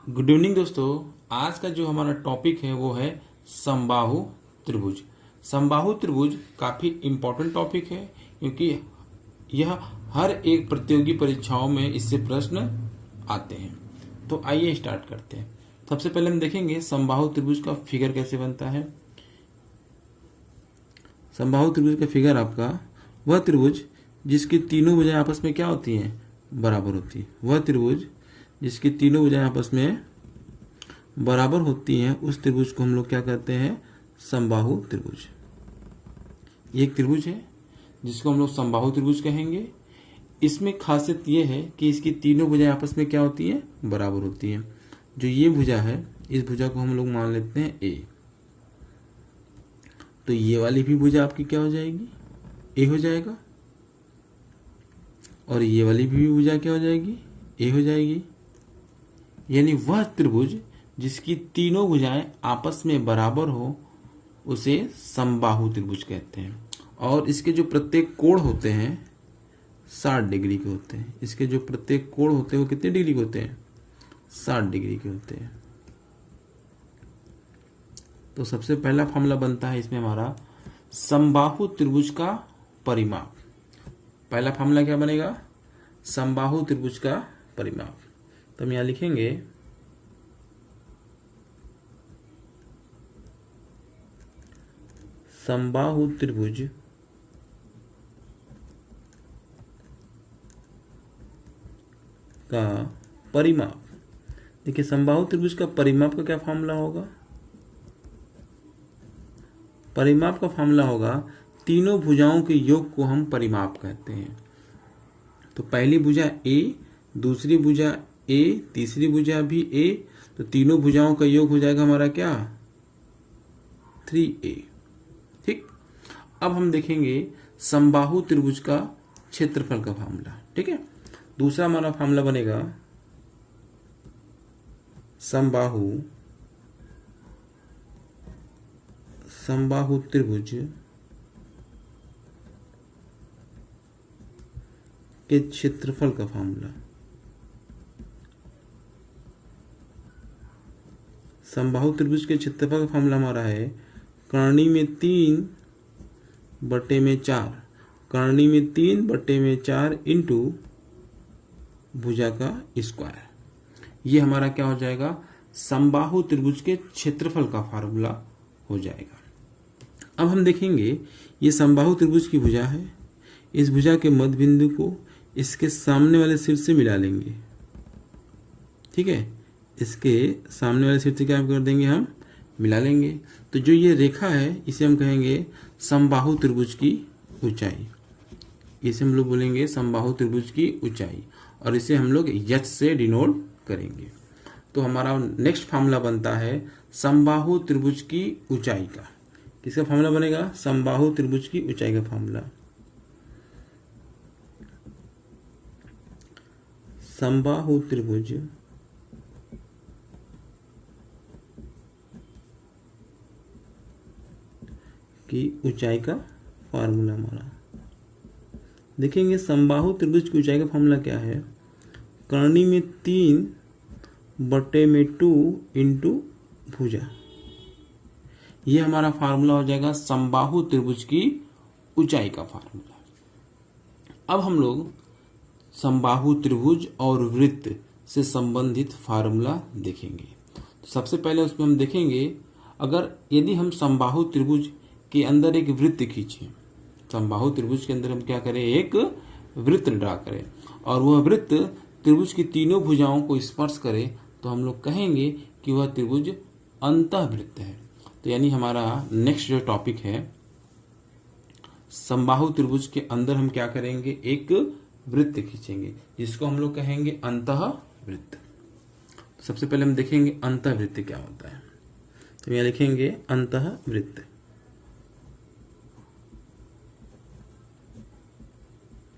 Good evening दोस्तों। आज का जो हमारा टॉपिक है वो है समबाहु त्रिभुज। समबाहु त्रिभुज काफी इम्पोर्टेंट टॉपिक है क्योंकि यह हर एक प्रतियोगी परीक्षाओं में इससे प्रश्न आते हैं। तो आइए स्टार्ट करते हैं। सबसे पहले हम देखेंगे समबाहु त्रिभुज का फिगर कैसे बनता है। समबाहु त्रिभुज का फिगर आपका वह त्रिभुज जिसकी तीनों भुजाएं आपस में क्या होती हैं, बराबर होती है। वह त्रिभुज जिसकी तीनों भुजाएं आपस में बराबर होती हैं उस त्रिभुज को हम लोग क्या कहते हैं, समबाहु त्रिभुज। ये एक त्रिभुज है जिसको हम लोग समबाहु त्रिभुज कहेंगे। इसमें खासियत ये है कि इसकी तीनों भुजाएं आपस में क्या होती हैं, बराबर होती हैं। जो ये भुजा है इस भुजा को हम लोग मान लेते हैं ए। तो ये वाली भी भुजा आपकी क्या हो जाएगी, ए हो जाएगा। और ये वाली भी भुजा क्या हो जाएगी, ए हो जाएगी। यानी वह त्रिभुज जिसकी तीनों भुजाएं आपस में बराबर हो उसे समबाहु त्रिभुज कहते हैं। और इसके जो प्रत्येक कोण होते हैं 60 डिग्री के होते हैं। इसके जो प्रत्येक कोण होते हैं वो कितने डिग्री के होते हैं, 60 डिग्री के होते हैं। तो सबसे पहला फॉर्मूला बनता है इसमें हमारा समबाहु त्रिभुज का परिमाप। पहला फॉर्मूला क्या बनेगा, समबाहु त्रिभुज का परिमाप। तो हम यहां लिखेंगे समबाहु त्रिभुज का परिमाप। देखिए समबाहु त्रिभुज का परिमाप का क्या फॉर्मूला होगा, परिमाप का फॉर्मूला होगा तीनों भुजाओं के योग को हम परिमाप कहते हैं। तो पहली भुजा ए, दूसरी भुजा ए, तीसरी भुजा भी ए, तो तीनों भुजाओं का योग हो जाएगा हमारा क्या, 3a। ठीक। अब हम देखेंगे समबाहु त्रिभुज का क्षेत्रफल का फार्मूला। ठीक है। दूसरा हमारा फार्मूला बनेगा समबाहु त्रिभुज के क्षेत्रफल का फार्मूला। समबाहु त्रिभुज के क्षेत्रफल का फार्मूला हमारा है करनी में 3/4, करनी में 3/4 इंटू भुजा का स्क्वायर। ये हमारा क्या हो जाएगा, समबाहु त्रिभुज के क्षेत्रफल का फार्मूला हो जाएगा। अब हम देखेंगे ये समबाहु त्रिभुज की भुजा है। इस भुजा के मध्य बिंदु को इसके सामने वाले सिर से मिला लेंगे। ठीक है, इसके सामने वाले सिर से क्या कर देंगे, हम मिला लेंगे। तो जो ये रेखा है इसे हम कहेंगे समबाहु त्रिभुज की ऊंचाई। इसे हम लोग बोलेंगे समबाहु त्रिभुज की ऊंचाई और इसे हम लोग h से डिनोट करेंगे। तो हमारा नेक्स्ट फार्मूला बनता है समबाहु त्रिभुज की ऊंचाई का। किसका फार्मूला बनेगा, समबाहु त्रिभुज की ऊंचाई का फार्मूला। समबाहु त्रिभुज की ऊंचाई का फार्मूला हमारा देखेंगे। समबाहु त्रिभुज की ऊंचाई का फार्मूला क्या है, करनी में 3/2 इंटू भुजा। ये हमारा फार्मूला हो जाएगा समबाहु त्रिभुज की ऊंचाई का फार्मूला। अब हम लोग समबाहु त्रिभुज और वृत्त से संबंधित फार्मूला देखेंगे। तो सबसे पहले उसमें हम देखेंगे अगर यदि हम समबाहु त्रिभुज के अंदर एक वृत्त खींचे, समबाहु त्रिभुज के अंदर हम क्या करें, एक वृत्त ड्रा करें और वह वृत्त त्रिभुज की तीनों भुजाओं को स्पर्श करे तो हम लोग कहेंगे कि वह त्रिभुज अंतःवृत्त है। तो यानी हमारा नेक्स्ट जो टॉपिक है समबाहु त्रिभुज के अंदर हम क्या करेंगे, एक वृत्त खींचेंगे जिसको हम लोग कहेंगे अंतःवृत्त। सबसे पहले हम देखेंगे अंतःवृत्त क्या होता है। तो यहाँ लिखेंगे अंतःवृत्त।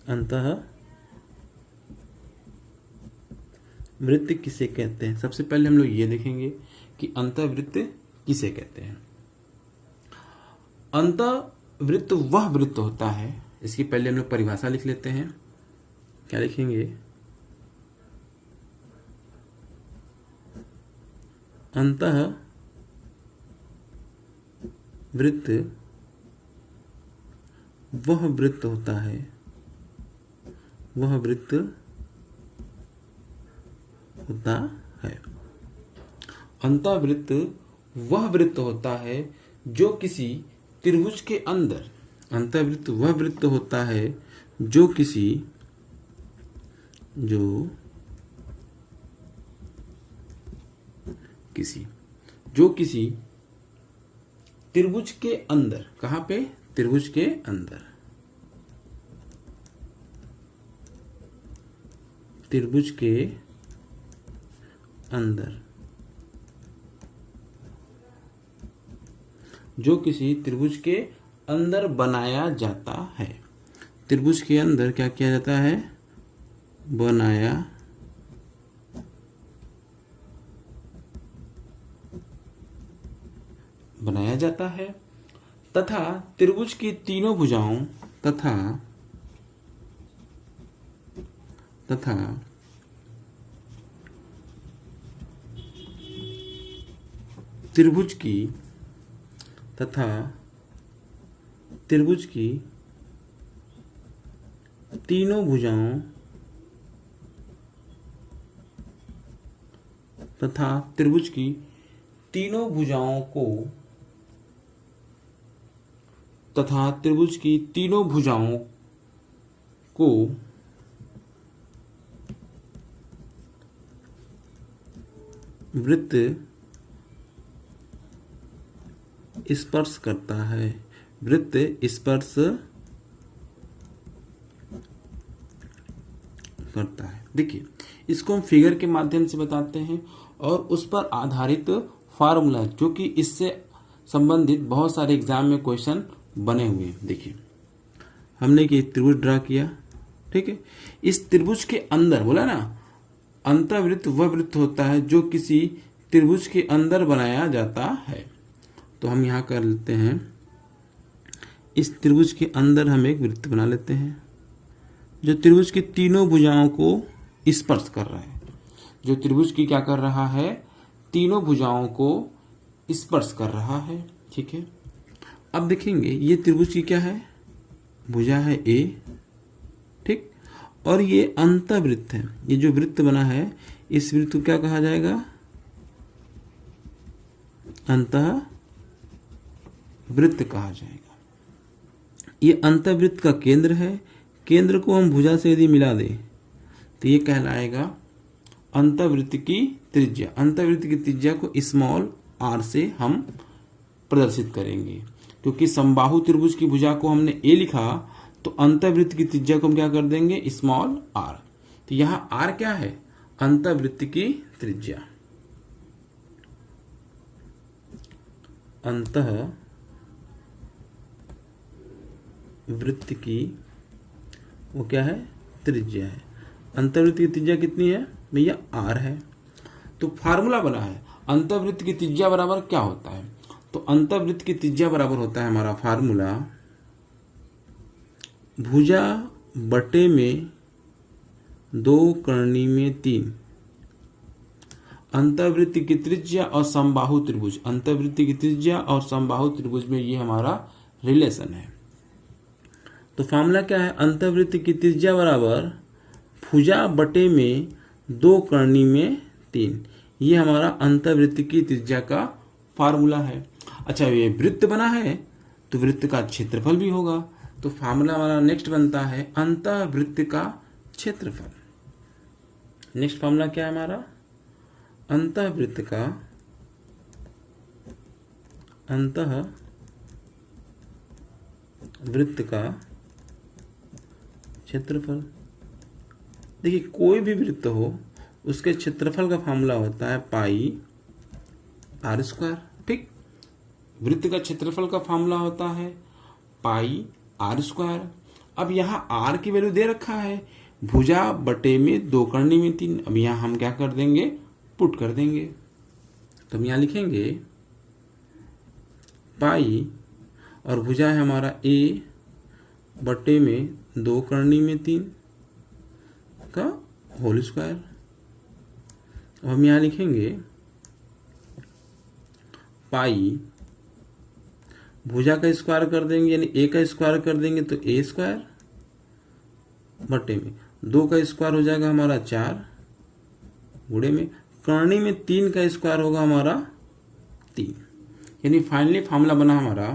अंतःवृत्त किसे कहते हैं, सबसे पहले हम लोग ये देखेंगे कि अंतःवृत्त किसे कहते हैं। अंतःवृत्त वह वृत्त होता है, इसकी पहले हम लोग परिभाषा लिख लेते हैं। क्या लिखेंगे, अंतः वृत्त वह वृत्त होता है, वह वृत्त होता है। अंतःवृत्त वह वृत्त होता है जो किसी त्रिभुज के अंदर, अंतःवृत्त वह वृत्त होता है जो किसी त्रिभुज के अंदर, कहां पे? त्रिभुज के अंदर, त्रिभुज के अंदर, जो किसी त्रिभुज के अंदर बनाया जाता है। त्रिभुज के अंदर क्या किया जाता है? बनाया जाता है तथा त्रिभुज की तीनों भुजाओं तथा त्रिभुज की तीनों भुजाओं तथा त्रिभुज की तीनों भुजाओं को तथा त्रिभुज की तीनों भुजाओं को वृत्त स्पर्श करता है, वृत्त स्पर्श करता है। देखिए, इसको हम फिगर के माध्यम से बताते हैं और उस पर आधारित फार्मूला, जो कि इससे संबंधित बहुत सारे एग्जाम में क्वेश्चन बने हुए हैं। देखिए, हमने कि त्रिभुज ड्रा किया, ठीक है। इस त्रिभुज के अंदर बोला ना, अंतःवृत्त वह वृत्त होता है जो किसी त्रिभुज के अंदर बनाया जाता है। तो हम यहां कर लेते हैं, इस त्रिभुज के अंदर हम एक वृत्त बना लेते हैं जो त्रिभुज की तीनों भुजाओं को स्पर्श कर रहा है, जो त्रिभुज की क्या कर रहा है? तीनों भुजाओं को स्पर्श कर रहा है, ठीक है। अब देखेंगे ये त्रिभुज की क्या है? भुजा है ए, ठीक, और ये अंतःवृत्त है। ये जो वृत्त बना है, इस वृत्त को क्या कहा जाएगा? अंतःवृत्त कहा जाएगा। ये अंतःवृत्त का केंद्र है। केंद्र को हम भुजा से यदि मिला दें तो ये कहलाएगा अंतःवृत्त की त्रिज्या। अंतःवृत्त की त्रिज्या को स्मॉल r से हम प्रदर्शित करेंगे, क्योंकि समबाहु त्रिभुज की भुजा को हमने a लिखा, तो अंतःवृत्त की त्रिज्या को हम क्या कर देंगे? Small r। तो यहां r क्या है? अंतःवृत्त की त्रिज्या। अंतःवृत्त की वो क्या है? त्रिज्या है। अंतःवृत्त की त्रिज्या कितनी है भैया? r है। तो फार्मूला बना है, अंतःवृत्त की त्रिज्या बराबर क्या होता है? तो अंतःवृत्त की त्रिज्या बराबर होता है हमारा फार्मूला, भुजा बटे में 2 करनी में 3। अंतःवृत्त की त्रिज्या और समबाहु त्रिभुज, अंतःवृत्त की त्रिज्या और समबाहु त्रिभुज में ये हमारा रिलेशन है। तो फार्मूला क्या है? अंतःवृत्त की त्रिज्या बराबर भुजा बटे में 2 करनी में 3। ये हमारा अंतःवृत्त की त्रिज्या का फार्मूला है। अच्छा, ये वृत्त बना है तो वृत्त का क्षेत्रफल भी होगा। तो फार्मूला हमारा नेक्स्ट बनता है अंतःवृत्त का क्षेत्रफल। नेक्स्ट फार्मूला क्या है हमारा? अंतःवृत्त का क्षेत्रफल। देखिए, कोई भी वृत्त हो उसके क्षेत्रफल का फार्मूला होता है पाई r स्क्वायर, ठीक। वृत्त का क्षेत्रफल का फार्मूला होता है पाई r स्क्वायर। अब यहाँ r की वैल्यू दे रखा है, भुजा बटे में 2 करनी में 3। अब यहाँ हम क्या कर देंगे? पुट कर देंगे। तो हम यहाँ लिखेंगे पाई और भुजा है हमारा a बटे में 2 करनी में 3 का होल स्क्वायर। अब हम यहाँ लिखेंगे पाई भुजा का स्क्वायर कर देंगे यानी ए का स्क्वायर कर देंगे तो ए स्क्वायर बटे में 2 का स्क्वायर हो जाएगा हमारा 4 गुणे में करनी में 3 का स्क्वायर होगा हमारा 3। यानी फाइनली फॉर्मूला बना हमारा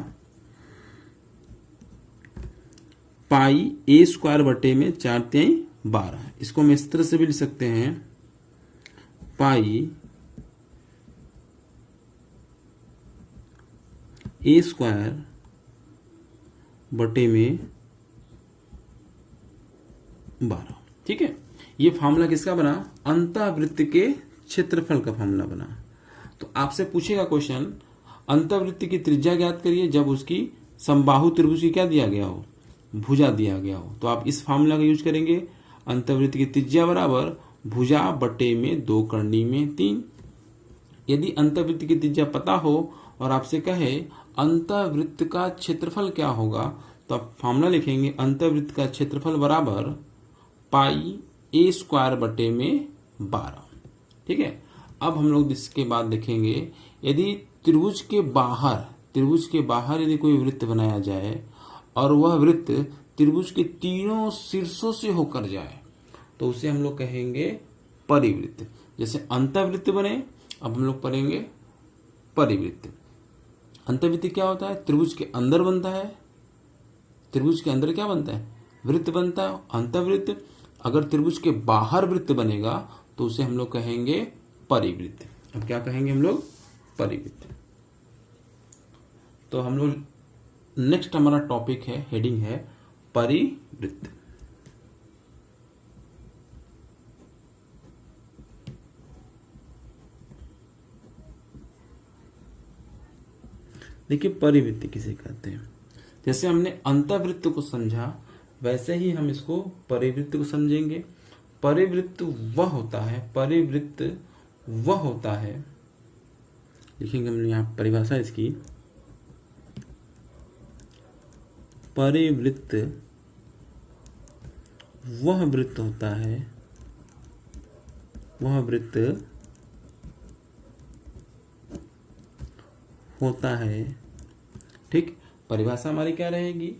पाई ए स्क्वायर बटे में 4 3 12। इसको हम इस तरह से भी लिख सकते हैं पाई ए स्क्वायर बटे में 12। ठीक है, ये फॉर्मूला किसका बना? अंतःवृत्त के क्षेत्रफल का फॉर्मूला बना। तो आपसे पूछेगा क्वेश्चन, अंतःवृत्त की त्रिज्या ज्ञात करिए जब उसकी समबाहु त्रिभुज की क्या दिया गया हो? भुजा दिया गया हो। तो आप इस फॉर्मूला का यूज करेंगे, अंतःवृत्त की त्रिज्या बराबर भुजा बटे में 2 करनी में 3। यदि अंतःवृत्त की त्रिज्या पता हो और आपसे कहे अंतःवृत्त का क्षेत्रफल क्या होगा, तो आप फॉर्मूला लिखेंगे अंतःवृत्त का क्षेत्रफल बराबर पाई ए स्क्वायर बटे में 12। ठीक है, अब हम लोग इसके बाद देखेंगे यदि त्रिभुज के बाहर यदि कोई वृत्त बनाया जाए और वह वृत्त त्रिभुज के तीनों शीर्षों से होकर जाए तो उसे हम लोग कहेंगे परिवृत्त। जैसे अंतःवृत्त बने, अब हम लोग पढ़ेंगे परिवृत्त। अंतःवृत्त क्या होता है? त्रिभुज के अंदर बनता है। त्रिभुज के अंदर क्या बनता है? वृत्त बनता है अंतःवृत्त। अगर त्रिभुज के बाहर वृत्त बनेगा तो उसे हम लोग कहेंगे परिवृत्त। अब क्या कहेंगे हम लोग? परिवृत्त। तो हम लोग नेक्स्ट हमारा टॉपिक है, हेडिंग है परिवृत्त। देखिए परिवृत्त किसे कहते हैं? जैसे हमने अंतःवृत्त को समझा वैसे ही हम इसको परिवृत्त को समझेंगे। परिवृत्त वह होता है, लिखेंगे हमने यहाँ परिभाषा इसकी, परिवृत्त वह वृत्त होता है। ठीक, परिभाषा हमारी क्या रहेगी?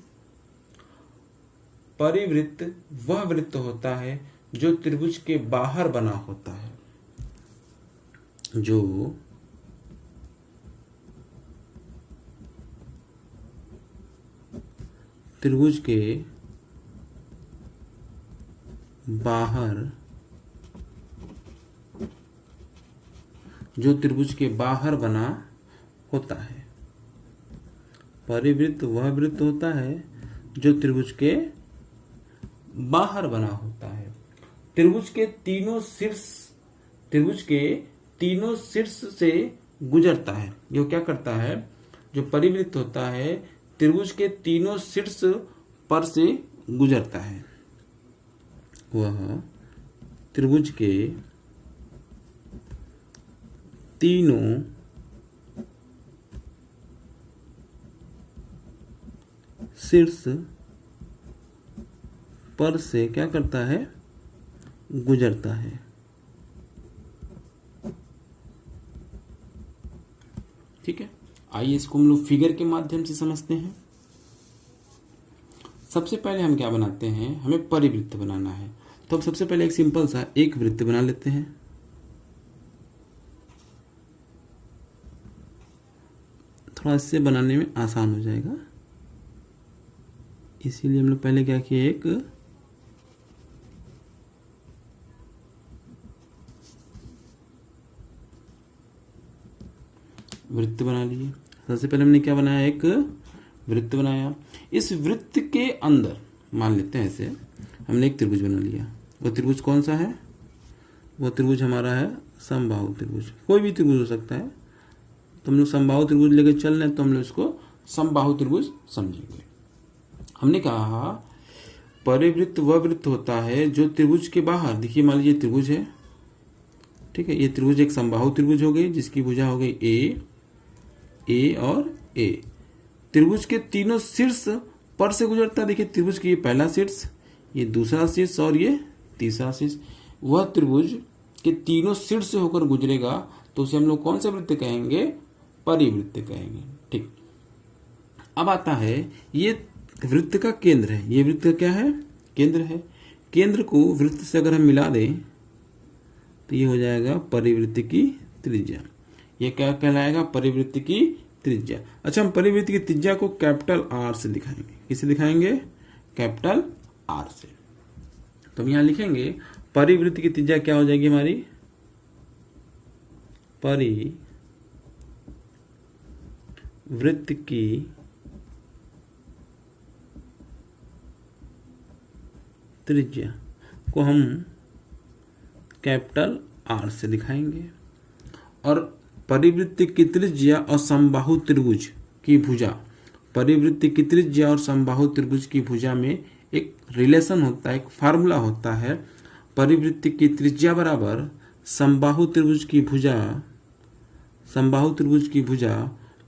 परिवृत्त वह वृत्त होता है जो त्रिभुज के बाहर बना होता है, जो त्रिभुज के बाहर बना होता है। परिवृत्त वह वृत्त होता है जो त्रिभुज के बाहर बना होता है। त्रिभुज के तीनों शीर्ष से गुजरता है। ये क्या करता है? जो परिवृत्त होता है त्रिभुज के तीनों शीर्ष पर से गुजरता है। वह त्रिभुज के तीनों शीर्ष पर से क्या करता है? गुजरता है। ठीक है, आइए इसको हम लोग फिगर के माध्यम से समझते हैं। सबसे पहले हम क्या बनाते हैं? हमें परिवृत्त बनाना है। तो अब सबसे पहले एक सिंपल सा एक वृत्त बना लेते हैं। थोड़ा इससे बनाने में आसान हो जाएगा, इसीलिए हम लोग पहले क्या किए, एक वृत्त बना लिए। सबसे पहले हमने क्या बनाया? एक वृत्त बनाया। इस वृत्त के अंदर मान लेते हैं ऐसे हमने एक त्रिभुज बना लिया। वो त्रिभुज कौन सा है? वो त्रिभुज हमारा है समबाहु त्रिभुज। कोई भी त्रिभुज हो सकता है, तो हम लोग समबाहु त्रिभुज लेके चल रहे हैं तो हम लोग इसको समबाहु त्रिभुज समझेंगे। हमने कहा परिवृत्त वह वृत्त होता है जो त्रिभुज के बाहर, देखिए मान लीजिए त्रिभुज है, ठीक है, ये त्रिभुज एक समबाहु त्रिभुज हो गई जिसकी भुजा हो गई ए और ए। त्रिभुज के तीनों शीर्ष पर से गुजरता है। देखिए त्रिभुज की ये पहला शीर्ष, ये दूसरा शीर्ष और ये तीसरा शीर्ष। वह त्रिभुज के तीनों शीर्ष से होकर गुजरेगा तो उसे हम लोग कौन से वृत्त कहेंगे? परिवृत्त कहेंगे। ठीक, अब आता है ये वृत्त का केंद्र है। ये वृत्त का क्या है? केंद्र है। केंद्र को वृत्त से अगर हम मिला दें तो ये हो जाएगा परिवृत्त की त्रिज्या। ये क्या कहलाएगा? परिवृत्त की त्रिज्या। अच्छा, हम परिवृत्त की त्रिज्या को कैपिटल आर से दिखाएंगे। किसे दिखाएंगे? कैपिटल आर से। तो हम यहां लिखेंगे परिवृत्त की त्रिज्या क्या हो जाएगी हमारी? परिवृत्त की त्रिज्या को हम कैपिटल आर से दिखाएंगे। और परिवृत्त की त्रिज्या और समबाहु त्रिभुज की भुजा, परिवृत्त की त्रिज्या और समबाहु त्रिभुज की भुजा में एक रिलेशन होता है, एक फार्मूला होता है। परिवृत्त की त्रिज्या बराबर समबाहु त्रिभुज की भुजा, समबाहु त्रिभुज की भुजा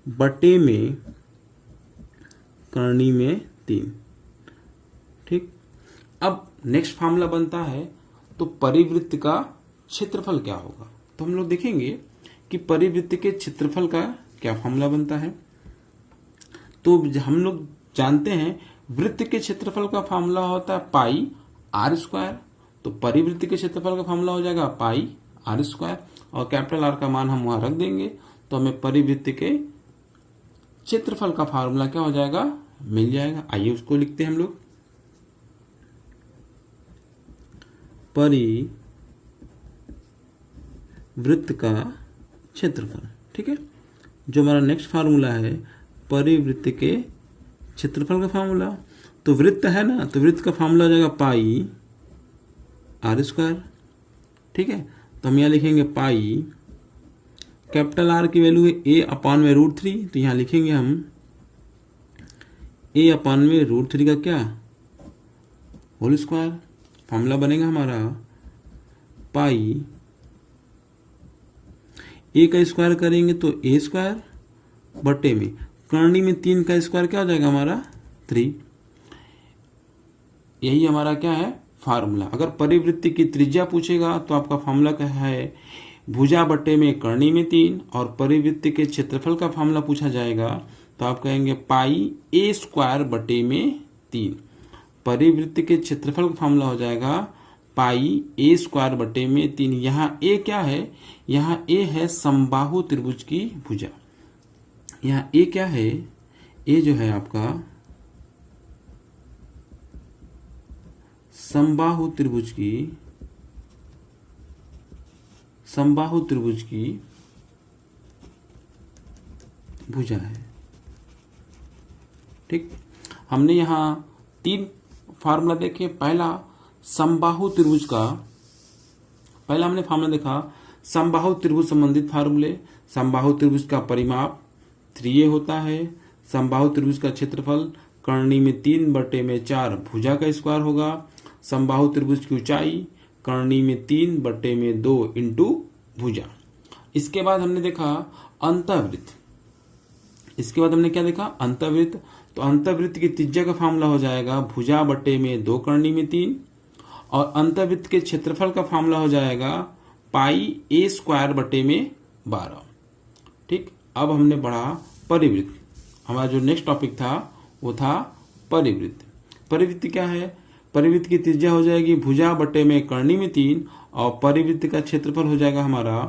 बटे में कर्णी में 3। ठीक, अब नेक्स्ट फार्मूला बनता है तो परिवृत्त का क्षेत्रफल क्या होगा। तो हम लोग देखेंगे कि परिवृत्त के क्षेत्रफल का क्या फार्मूला बनता है। तो हम लोग जानते हैं वृत्त के क्षेत्रफल का फार्मूला होता है पाई आर स्क्वायर। तो परिवृत्त के क्षेत्रफल का फार्मूला हो जाएगा पाई आर स्क्वायर, और कैपिटल आर का मान हम वहां रख देंगे तो हमें परिवृत्त के क्षेत्रफल का फार्मूला क्या हो जाएगा? मिल जाएगा। आइए उसको लिखते हैं हम लोग। परिवृत्त का क्षेत्रफल। ठीक है, जो हमारा नेक्स्ट फार्मूला है परिवृत्त के क्षेत्रफल का फार्मूला। तो वृत्त है ना, तो वृत्त का फार्मूला हो जाएगा पाई आर स्क्वायर। ठीक है, तो हम यहाँ लिखेंगे पाई, कैपिटल आर की वैल्यू है a अपान में √3, तो यहाँ लिखेंगे हम a अपान में √3 का क्या? Whole square. फार्मूला बनेगा हमारा पाई, a का स्क्वायर करेंगे तो a स्क्वायर बटे में कर्णी में 3 का स्क्वायर क्या हो जाएगा हमारा? 3। यही हमारा क्या है? फार्मूला। अगर परिवृत्ति की त्रिज्या पूछेगा तो आपका फार्मूला क्या है? भुजा बटे में कर्णी में 3। और परिवृत्ति के क्षेत्रफल का फार्मूला पूछा जाएगा तो आप कहेंगे पाई a स्क्वायर बटे में 3। परिवृत्ति के क्षेत्रफल का फार्मूला हो जाएगा पाई a स्क्वायर बटे में 3। यहाँ a क्या है? यहाँ a है समबाहु त्रिभुज की भुजा। यहाँ a क्या है? a जो है आपका समबाहु त्रिभुज की भुजा है। ठीक, हमने यहाँ 3 फार्मूला देखे। पहला समबाहु त्रिभुज का, पहला हमने फार्मूला देखा समबाहु त्रिभुज संबंधित फार्मूले। समबाहु त्रिभुज का परिमाप 3a होता है। समबाहु त्रिभुज का क्षेत्रफल कर्णी में 3 बटे में 4 भुजा का स्क्वायर होगा। समबाहु त्रिभुज की ऊंचाई कर्णी में 3 बटे में 2 इंटू भुजा। इसके बाद हमने देखा अंतःवृत्त। इसके बाद हमने क्या देखा? अंतःवृत्त। तो अंतःवृत्त की त्रिज्या का फार्मूला हो जाएगा भुजा बटे में 2 कर्णी में 3। और अंतःवृत्त के क्षेत्रफल का फार्मूला हो जाएगा पाई a स्क्वायर बटे में 12। ठीक, अब हमने पढ़ा परिवृत्त। हमारा जो नेक्स्ट टॉपिक था वो था परिवृत्त। परिवृत्त क्या है? परिवृत्त की त्रिज्या हो जाएगी भुजा बटे में कर्णी में 3। और परिवृत्त का क्षेत्रफल हो जाएगा हमारा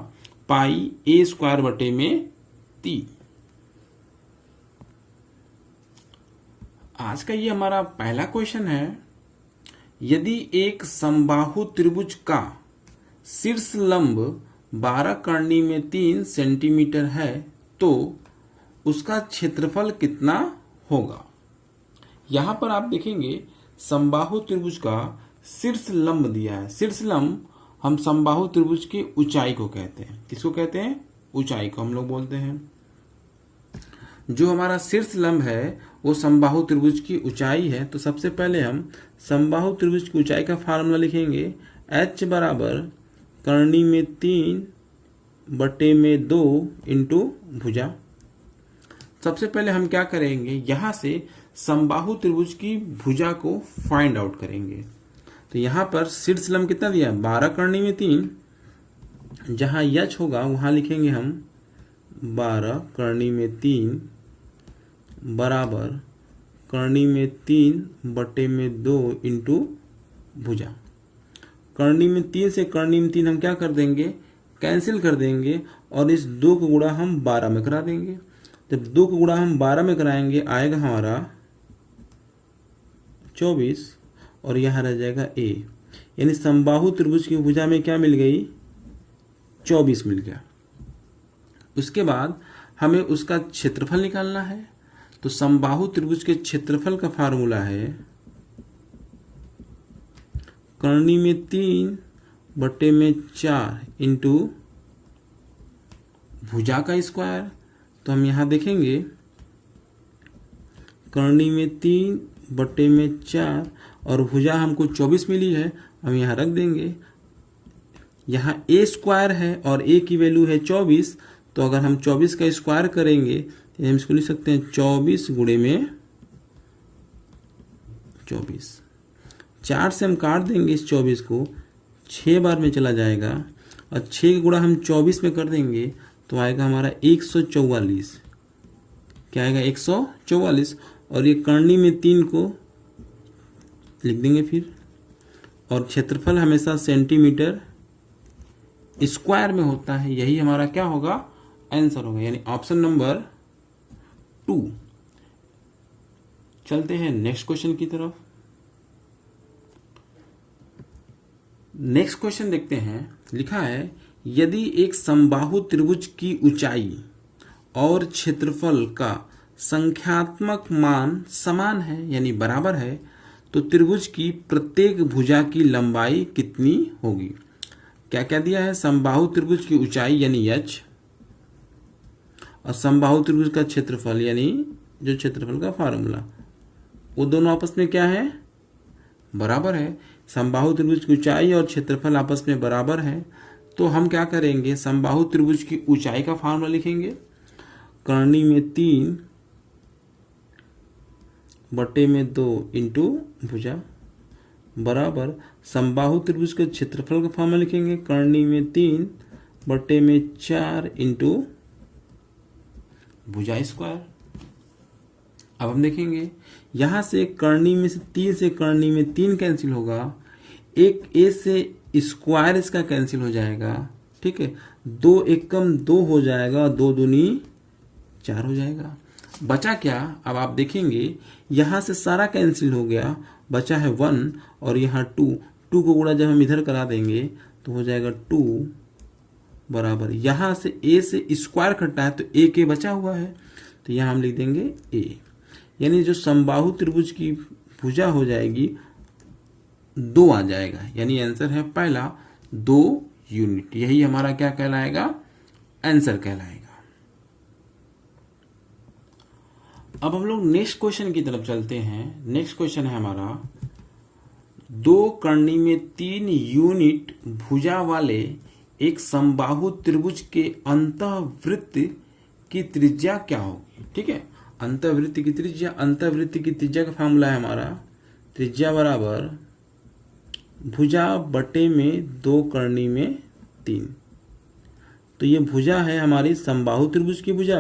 पाई a स्क्वायर बटे में 3। आज का ये हमारा पहला क्वेश्चन है। यदि एक समबाहु त्रिभुज का शीर्ष लंब 12 कर्णी में 3 सेंटीमीटर है तो उसका क्षेत्रफल कितना होगा? यहां पर आप देखेंगे समबाहु त्रिभुज का शीर्ष लंब दिया है। शीर्ष लंब हम समबाहु त्रिभुज की ऊंचाई को कहते हैं। किसको कहते हैं? ऊंचाई को हम लोग बोलते हैं। जो हमारा शीर्ष लंब है वो समबाहु त्रिभुज की ऊंचाई है। तो सबसे पहले हम समबाहु त्रिभुज की ऊंचाई का फार्मूला लिखेंगे h बराबर कर्णी में 3 बटे में 2 इंटू भुजा। सबसे पहले हम क्या करेंगे, यहां से समबाहु त्रिभुज की भुजा को फाइंड आउट करेंगे। तो यहां पर शीर्ष लंब कितना दिया? 12 कर्णी में 3। जहां h होगा वहां लिखेंगे हम 12 कर्णी में 3 बराबर कर्णी में 3 बटे में 2 इंटू भुजा। कर्णी में 3 से कर्णी में 3 हम क्या कर देंगे, कैंसिल कर देंगे और इस 2 को गुणा हम 12 में करा देंगे। जब 2 को गुणा हम 12 में कराएंगे आएगा हमारा 24 और यहाँ रह जाएगा a, यानी समबाहु त्रिभुज की भुजा में क्या मिल गई, 24 मिल गया। उसके बाद हमें उसका क्षेत्रफल निकालना है। तो समबाहु त्रिभुज के क्षेत्रफल का फार्मूला है कर्णी में 3 बटे में 4 इंटू भुजा का स्क्वायर। तो हम यहाँ देखेंगे कर्णी में 3 बटे में 4 और भुजा हमको 24 मिली है, हम यहाँ रख देंगे। यहाँ a स्क्वायर है और a की वैल्यू है 24, तो अगर हम 24 का स्क्वायर करेंगे तो हम इसको लिख सकते हैं 24 गुणे में 24। 4 से हम काट देंगे इस 24 को, 6 बार में चला जाएगा और 6 का गुणा हम 24 में कर देंगे तो आएगा हमारा 144। क्या आएगा, 144। और ये कर्णी में 3 को लिख देंगे फिर, और क्षेत्रफल हमेशा सेंटीमीटर स्क्वायर में होता है। यही हमारा क्या होगा, आंसर होगा, यानी ऑप्शन नंबर 2। चलते हैं नेक्स्ट क्वेश्चन की तरफ। नेक्स्ट क्वेश्चन देखते हैं। लिखा है यदि एक समबाहु त्रिभुज की ऊंचाई और क्षेत्रफल का संख्यात्मक मान समान है यानी बराबर है तो त्रिभुज की प्रत्येक भुजा की लंबाई कितनी होगी। क्या क्या दिया है, समबाहु त्रिभुज की ऊंचाई यानी h और समबाहु त्रिभुज का क्षेत्रफल यानी जो क्षेत्रफल का फार्मूला, वो दोनों आपस में क्या है, बराबर है। समबाहु त्रिभुज की ऊंचाई और क्षेत्रफल आपस में बराबर है तो हम क्या करेंगे, समबाहु त्रिभुज की ऊंचाई का फार्मूला लिखेंगे कर्णी में 3 बटे में 2 इंटू भुजा बराबर समबाहु त्रिभुज के क्षेत्रफल का फार्मूला लिखेंगे कर्णी में 3 बटे में 4 इंटू भुजा स्क्वायर। अब हम देखेंगे यहां से कर्णी में से 3 से कर्णी में 3 कैंसिल होगा, एक a से स्क्वायर इसका कैंसिल हो जाएगा, ठीक है, 2 एकम 2 हो जाएगा और 2 दूनी 4 हो जाएगा। बचा क्या, अब आप देखेंगे यहां से सारा कैंसिल हो गया, बचा है 1 और यहाँ 2 को गुणा जब हम इधर करा देंगे तो हो जाएगा 2 बराबर, यहां से a से स्क्वायर कटा है तो a के बचा हुआ है तो यहां हम लिख देंगे a, यानी जो समबाहु त्रिभुज की भुजा हो जाएगी 2 आ जाएगा, यानी आंसर है पहला 2 यूनिट। यही हमारा क्या कहलाएगा, आंसर कहलाएगा। अब हम लोग नेक्स्ट क्वेश्चन की तरफ चलते हैं। नेक्स्ट क्वेश्चन है हमारा 2 कर्णी में 3 यूनिट भुजा वाले एक समबाहु त्रिभुज के अंतःवृत्त की त्रिज्या क्या होगी। ठीक है, अंतःवृत्त की त्रिज्या, अंतःवृत्त की त्रिज्या का फॉर्मूला है हमारा त्रिज्या बराबर भुजा बटे में 2 कर्णी में 3। तो ये भुजा है हमारी समबाहु त्रिभुज की भुजा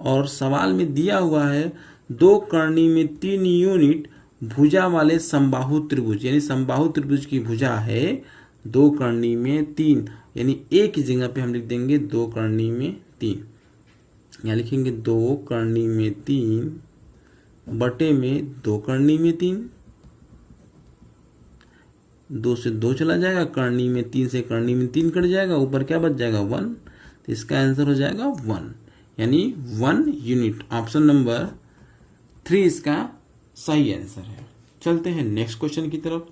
और सवाल में दिया हुआ है 2 कर्णी में 3 यूनिट भुजा वाले समबाहु त्रिभुज, यानी समबाहु त्रिभुज की भुजा है 2 कर्णी में 3, यानी एक ही जगह पे हम लिख देंगे 2 कर्णी में 3। यहाँ लिखेंगे 2 कर्णी में 3 बटे में 2 कर्णी में 3, 2 से 2 चला जाएगा, कर्णी में 3 से कर्णी में 3 कट जाएगा, ऊपर क्या बच जाएगा 1, तो इसका आंसर हो जाएगा 1, यानी 1 यूनिट। ऑप्शन नंबर 3 इसका सही आंसर है। चलते हैं नेक्स्ट क्वेश्चन की तरफ।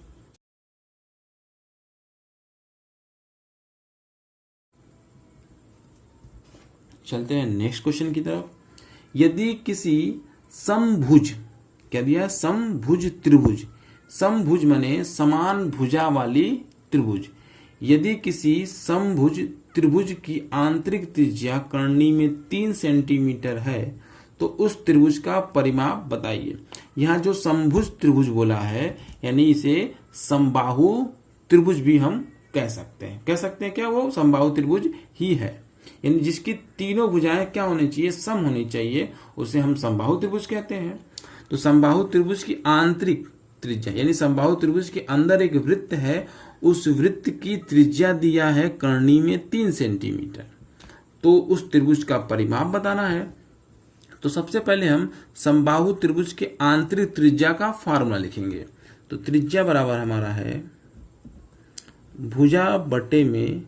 चलते हैं नेक्स्ट क्वेश्चन की तरफ। यदि किसी समभुज, क्या दिया है, समभुज त्रिभुज, समभुज माने समान भुजा वाली त्रिभुज, यदि किसी समभुज त्रिभुज की आंतरिक त्रिज्या कर्णी में 3 सेंटीमीटर है तो उस त्रिभुज का परिमाप बताइए। यहाँ जो समभुज त्रिभुज बोला है यानी इसे समबाहु त्रिभुज भी हम कह सकते हैं। कह सकते हैं क्या, वो समबाहु त्रिभुज ही है। यानी जिसकी तीनों भुजाएं क्या होनी चाहिए, सम होनी चाहिए, उसे हम समबाहु त्रिभुज कहते हैं। तो समबाहु त्रिभुज की आंतरिक त्रिज्या यानी समबाहु त्रिभुज के अंदर एक वृत्त है, उस वृत्त की त्रिज्या दिया है कर्णी में 3 सेंटीमीटर। तो उस त्रिभुज का परिमाप बताना है। तो सबसे पहले हम समबाहु त्रिभुज के आंतरिक त्रिज्या का फार्मूला लिखेंगे। तो त्रिज्या बराबर हमारा है भुजा बटे में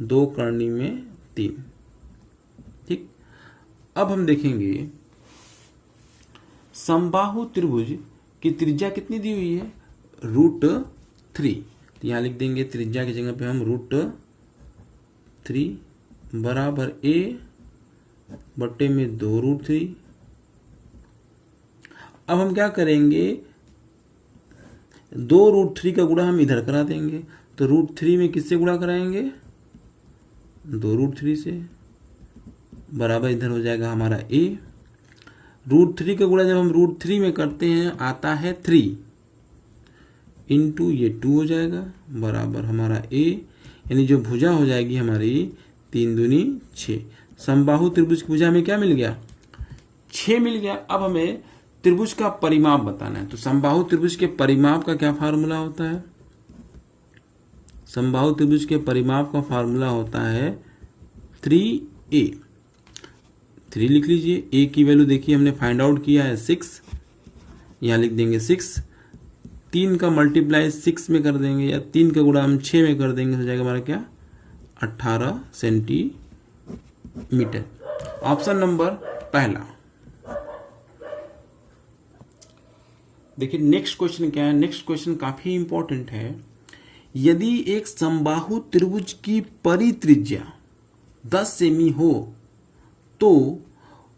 2 कर्णी में 3। ठीक, अब हम देखेंगे समबाहु त्रिभुज की त्रिज्या कितनी दी हुई है, √3। तो यहां लिख देंगे त्रिज्या की जगह पे हम √3 बराबर a बटे में 2√3। अब हम क्या करेंगे, 2√3 का गुणा हम इधर करा देंगे। तो √3 में किससे गुणा कराएंगे, 2√3 से, बराबर इधर हो जाएगा हमारा a। √3 का गुणा जब हम √3 में करते हैं आता है 3 इंटू ये 2 हो जाएगा, बराबर हमारा a, यानी जो भुजा हो जाएगी हमारी 3 दूनी 6। समबाहु त्रिभुज की भुजा में क्या मिल गया, 6 मिल गया। अब हमें त्रिभुज का परिमाप बताना है। तो समबाहु त्रिभुज के परिमाप का क्या फार्मूला होता है, समबाहु त्रिभुज के परिमाप का फार्मूला होता है 3a। 3 लिख लीजिए, a की वैल्यू देखिए हमने फाइंड आउट किया है 6, यहां लिख देंगे 6। 3 का मल्टीप्लाई 6 में कर देंगे या 3 का गुणा हम 6 में कर देंगे, हो जाएगा हमारा क्या 18 सेंटीमीटर। ऑप्शन नंबर पहला। देखिए नेक्स्ट क्वेश्चन क्या है, नेक्स्ट क्वेश्चन काफी इंपॉर्टेंट है। यदि एक समबाहु त्रिभुज की परित्रिज्या 10 सेमी हो तो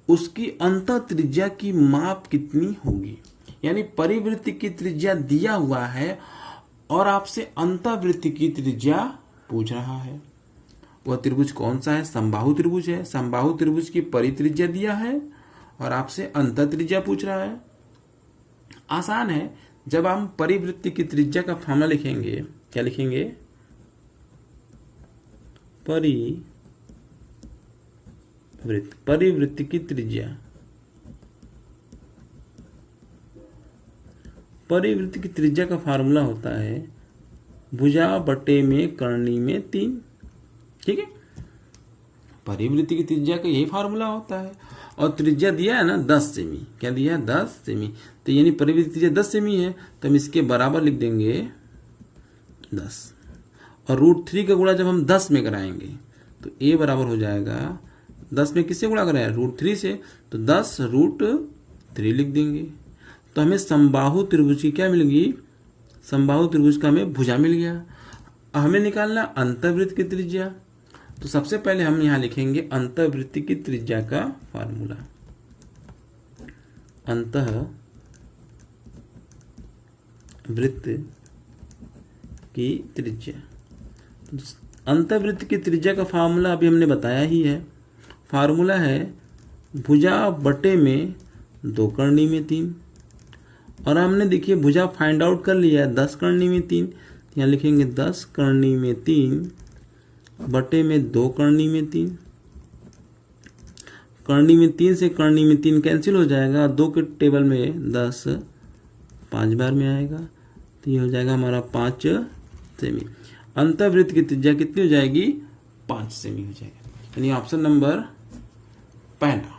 उसकी अंत त्रिज्या की माप कितनी होगी। यानी परिवृत्त की त्रिज्या दिया हुआ है और आपसे अंतःवृत्त की त्रिज्या पूछ रहा है। वह त्रिभुज कौन सा है, समबाहु त्रिभुज है। समबाहु त्रिभुज की परित्रिज्या दिया है और आपसे अंत त्रिज्या पूछ रहा है। आसान है, जब हम परिवृत्त की त्रिज्या का फॉर्मूला लिखेंगे, क्या लिखेंगे, परिवृत्त की त्रिज्या, परिवृत्त की त्रिज्या का फार्मूला होता है भुजा बटे में कर्णी में 3। ठीक है, परिवृत्त की त्रिज्या का यही फार्मूला होता है। और त्रिज्या दिया है ना 10 सेमी, क्या दिया है 10 सेमी। तो यानी परिवृत्त त्रिज्या 10 सेमी है, तो हम इसके बराबर लिख देंगे 10। और √3 का गुणा जब हम 10 में कराएंगे तो a बराबर हो जाएगा 10 में किससे गुणा कराया, √3 से, तो 10 √3 लिख देंगे। तो हमें समबाहु त्रिभुज की क्या मिल गई, समबाहु त्रिभुज का हमें भुजा मिल गया। हमें निकालना अंतःवृत्त की त्रिज्या। तो सबसे पहले हम यहां लिखेंगे अंतःवृत्त की त्रिज्या का फार्मूला। अंतःवृत्त की त्रिज्या, अंतःवृत्त की त्रिज्या का फार्मूला अभी हमने बताया ही है। फार्मूला है भुजा बटे में 2 कर्णी में 3। और हमने देखिए भुजा फाइंड आउट कर लिया है 10 कर्णी में 3। यहाँ लिखेंगे 10 कर्णी में 3 बटे में 2 कर्णी में 3। कर्णी में 3 से कर्णी में 3 कैंसिल हो जाएगा, 2 के टेबल में 10 5 बार में आएगा, तो ये हो जाएगा हमारा 5 सेमी। अंतःवृत्त की त्रिज्या कितनी हो जाएगी, 5 सेमी हो जाएगी। यानी ऑप्शन नंबर पहला।